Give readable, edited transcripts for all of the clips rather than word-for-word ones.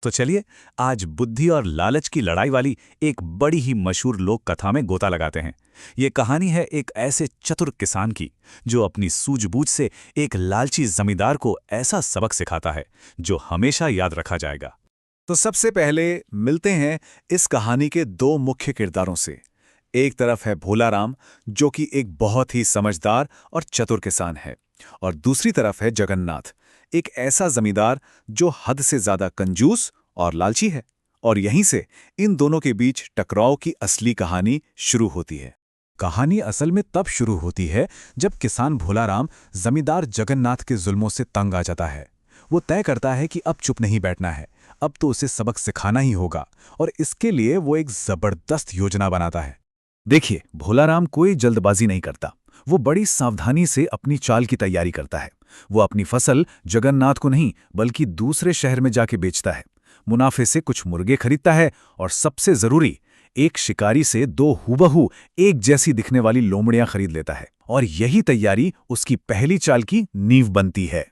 तो चलिए आज बुद्धि और लालच की लड़ाई वाली एक बड़ी ही मशहूर लोक कथा में गोता लगाते हैं। ये कहानी है एक ऐसे चतुर किसान की जो अपनी सूझबूझ से एक लालची जमींदार को ऐसा सबक सिखाता है जो हमेशा याद रखा जाएगा। तो सबसे पहले मिलते हैं इस कहानी के दो मुख्य किरदारों से। एक तरफ है भोला राम, जो कि एक बहुत ही समझदार और चतुर किसान है, और दूसरी तरफ है जगन्नाथ, एक ऐसा जमींदार जो हद से ज्यादा कंजूस और लालची है। और यहीं से इन दोनों के बीच टकराव की असली कहानी शुरू होती है। कहानी असल में तब शुरू होती है जब किसान भोला राम जमींदार जगन्नाथ के जुल्मों से तंग आ जाता है। वो तय करता है कि अब चुप नहीं बैठना है, अब तो उसे सबक सिखाना ही होगा, और इसके लिए वो एक जबरदस्त योजना बनाता है। देखिए, भोला राम कोई जल्दबाजी नहीं करता। वो बड़ी सावधानी से अपनी चाल की तैयारी करता है। वो अपनी फसल जगन्नाथ को नहीं बल्कि दूसरे शहर में जाके बेचता है। मुनाफे से कुछ मुर्गे खरीदता है, और सबसे जरूरी, एक शिकारी से दो हूबहू एक जैसी दिखने वाली लोमड़ियां खरीद लेता है। और यही तैयारी उसकी पहली चाल की नींव बनती है।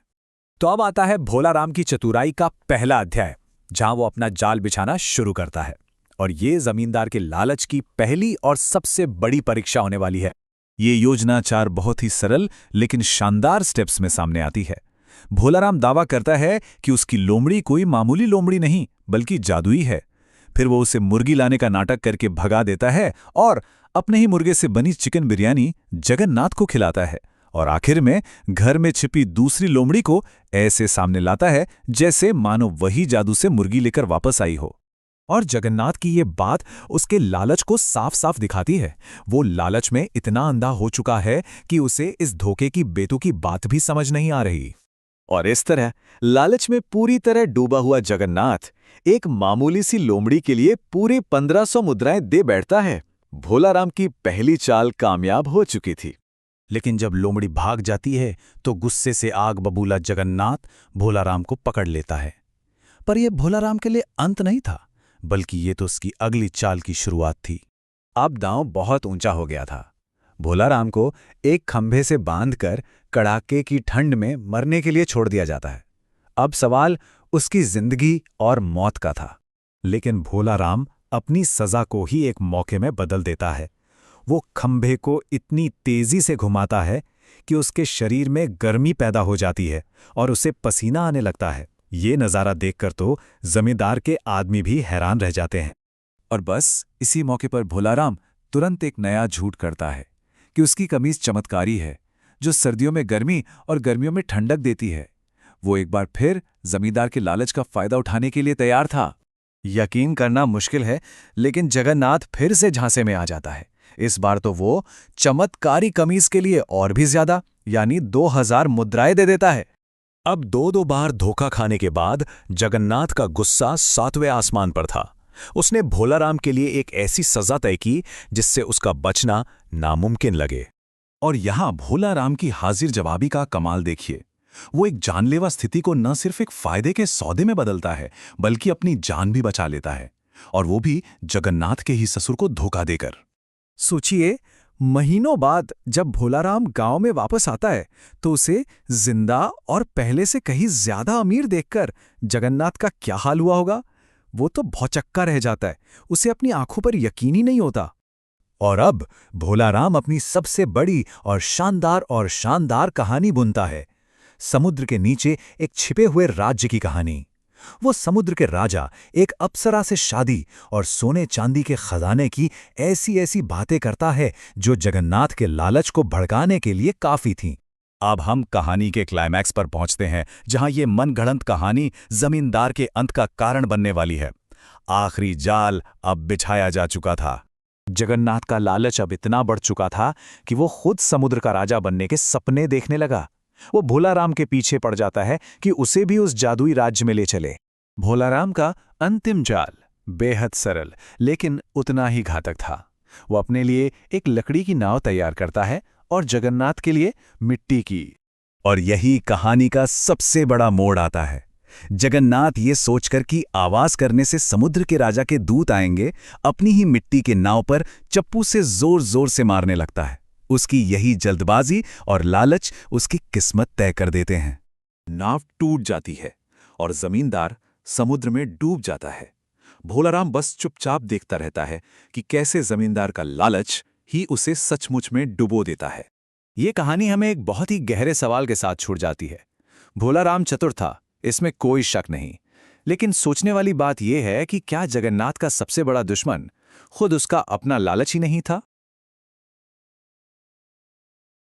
तो अब आता है भोला राम की चतुराई का पहला अध्याय, जहां वो अपना जाल बिछाना शुरू करता है। और ये जमींदार के लालच की पहली और सबसे बड़ी परीक्षा होने वाली है। ये योजना 4 बहुत ही सरल लेकिन शानदार स्टेप्स में सामने आती है। भोला राम दावा करता है कि उसकी लोमड़ी कोई मामूली लोमड़ी नहीं बल्कि जादुई है। फिर वो उसे मुर्गी लाने का नाटक करके भगा देता है और अपने ही मुर्गे से बनी चिकन बिरयानी जगन्नाथ को खिलाता है। और आखिर में घर में छिपी दूसरी लोमड़ी को ऐसे सामने लाता है जैसे मानो वही जादू से मुर्गी लेकर वापस आई हो। और जगन्नाथ की ये बात उसके लालच को साफ साफ दिखाती है। वो लालच में इतना अंधा हो चुका है कि उसे इस धोखे की बेतुकी बात भी समझ नहीं आ रही। और इस तरह लालच में पूरी तरह डूबा हुआ जगन्नाथ एक मामूली सी लोमड़ी के लिए पूरे 1500 मुद्राएं दे बैठता है। भोला राम की पहली चाल कामयाब हो चुकी थी। लेकिन जब लोमड़ी भाग जाती है तो गुस्से से आग बबूला जगन्नाथ भोला राम को पकड़ लेता है। पर यह भोला राम के लिए अंत नहीं था, बल्कि ये तो उसकी अगली चाल की शुरुआत थी। अब दांव बहुत ऊंचा हो गया था। भोला राम को एक खंभे से बांधकर कड़ाके की ठंड में मरने के लिए छोड़ दिया जाता है। अब सवाल उसकी जिंदगी और मौत का था। लेकिन भोला राम अपनी सजा को ही एक मौके में बदल देता है। वो खंभे को इतनी तेजी से घुमाता है कि उसके शरीर में गर्मी पैदा हो जाती है और उसे पसीना आने लगता है। ये नज़ारा देखकर तो जमींदार के आदमी भी हैरान रह जाते हैं। और बस इसी मौके पर भोला राम तुरंत एक नया झूठ करता है कि उसकी कमीज चमत्कारी है, जो सर्दियों में गर्मी और गर्मियों में ठंडक देती है। वो एक बार फिर जमींदार के लालच का फायदा उठाने के लिए तैयार था। यकीन करना मुश्किल है, लेकिन जगन्नाथ फिर से झांसे में आ जाता है। इस बार तो वो चमत्कारी कमीज के लिए और भी ज्यादा, यानी 2000 मुद्राएं दे देता है। अब दो बार धोखा खाने के बाद जगन्नाथ का गुस्सा 7वें आसमान पर था। उसने भोला राम के लिए एक ऐसी सजा तय की जिससे उसका बचना नामुमकिन लगे। और यहां भोला राम की हाजिर जवाबी का कमाल देखिए। वो एक जानलेवा स्थिति को न सिर्फ एक फायदे के सौदे में बदलता है, बल्कि अपनी जान भी बचा लेता है, और वो भी जगन्नाथ के ही ससुर को धोखा देकर। सोचिए, महीनों बाद जब भोला राम गांव में वापस आता है तो उसे जिंदा और पहले से कहीं ज्यादा अमीर देखकर जगन्नाथ का क्या हाल हुआ होगा। वो तो भौचक्का रह जाता है, उसे अपनी आंखों पर यकीन ही नहीं होता। और अब भोला राम अपनी सबसे बड़ी और शानदार कहानी बुनता है। समुद्र के नीचे एक छिपे हुए राज्य की कहानी। वो समुद्र के राजा एक अप्सरा से शादी और सोने चांदी के खजाने की ऐसी बातें करता है जो जगन्नाथ के लालच को भड़काने के लिए काफी थीं। अब हम कहानी के क्लाइमैक्स पर पहुंचते हैं, जहां ये मनगढ़ंत कहानी जमींदार के अंत का कारण बनने वाली है। आखिरी जाल अब बिछाया जा चुका था। जगन्नाथ का लालच अब इतना बढ़ चुका था कि वो खुद समुद्र का राजा बनने के सपने देखने लगा। वो भोला राम के पीछे पड़ जाता है कि उसे भी उस जादुई राज्य में ले चले। भोला राम का अंतिम जाल बेहद सरल लेकिन उतना ही घातक था। वो अपने लिए एक लकड़ी की नाव तैयार करता है और जगन्नाथ के लिए मिट्टी की। और यही कहानी का सबसे बड़ा मोड़ आता है। जगन्नाथ ये सोचकर कि आवाज करने से समुद्र के राजा के दूत आएंगे, अपनी ही मिट्टी के नाव पर चप्पू से जोर जोर से मारने लगता है। उसकी यही जल्दबाजी और लालच उसकी किस्मत तय कर देते हैं। नाव टूट जाती है और जमींदार समुद्र में डूब जाता है। भोलाराम बस चुपचाप देखता रहता है कि कैसे जमींदार का लालच ही उसे सचमुच में डुबो देता है। ये कहानी हमें एक बहुत ही गहरे सवाल के साथ छूट जाती है। भोलाराम चतुर था, इसमें कोई शक नहीं, लेकिन सोचने वाली बात यह है कि क्या जगन्नाथ का सबसे बड़ा दुश्मन खुद उसका अपना लालच ही नहीं था?